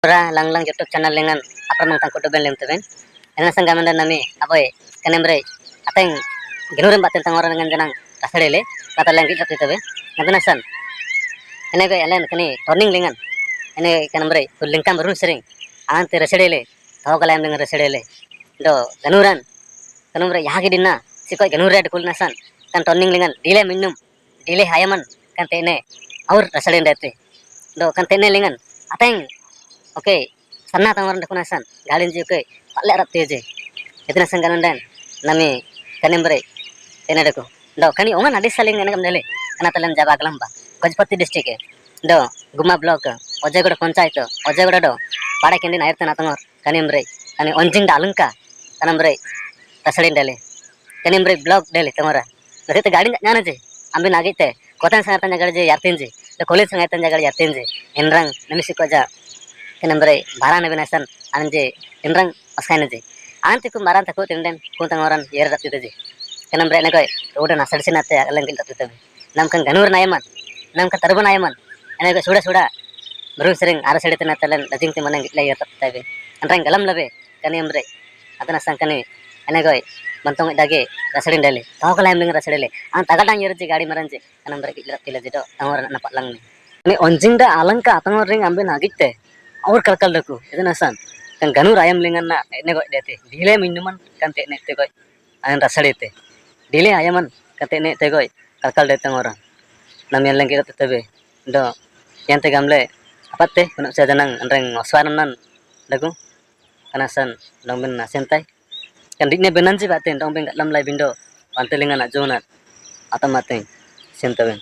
Ora lang YouTube channel lengan apa mang tangko doben lem teben. Ena sangga manda nami apoy kanembre ateng ginurem baten tangora dengan janang kasarele kata langit tapi tebe. Ngana san. Ene ko elen kani turning lengan. Ene kanembre lingkam berun sering. Ante resedele. Tahu kalam dengan resedele. Do ganuran kanembre yahagi dinna sikoi ganure kulna san. Kan turning lengan dile minnum dile hayaman kan tene aur reseden dete. Do kan tene lengan ateng Oke, sana tamaran dakuna san galin ji oke palle arap teje itna sanganan dan nami kanembre tena dako do kani ongan adis saling ena kamdele kana talan jaga kalamba Gajpati district do guma block ojegoda panchayat ojegoda do pada kendi nair tana tangor kanembre kani onjing dalunka kanembre tasalin dele kanembre block dele tamara nete gadi nyana je ambe nagite kotan sangat jaga je yartinje do college sangat jaga yartinje enrang nami sikoja Kenambre baran benasan anje enrang askain aje anti ku baran takut tinden ku tangoran yer dapti aje kenambre ne koy udah nasar sinate alangil dapti tabe nam kan ganur nayaman nam kan tarban nayaman ene ko suda baru sering ara sede tena talen dajing te manang yer dapti tabe enrang galam labe kenambre adana sangkane ene koy bantong dage rasadin dale taw kala emling rasadele an tagadang yer je gadi maranje kenambre gila dapti laje do tangoran napak lang ni onjing da alangka atangor ring ambe nagitte और कल दको इतना सन kan ganu rayam lengan na ne go dete dile minuman kan te ne te go an rasade te dile ayaman kan te ne te go kal dete orang nam yang lengki te tebe do yang te gamle apatte kuno sa janang anreng oswanan nan dagu kana san dong ben nasentai kan dikne benan ji baten dong ben lam lai bindo pantelingan ajona atamate sentaben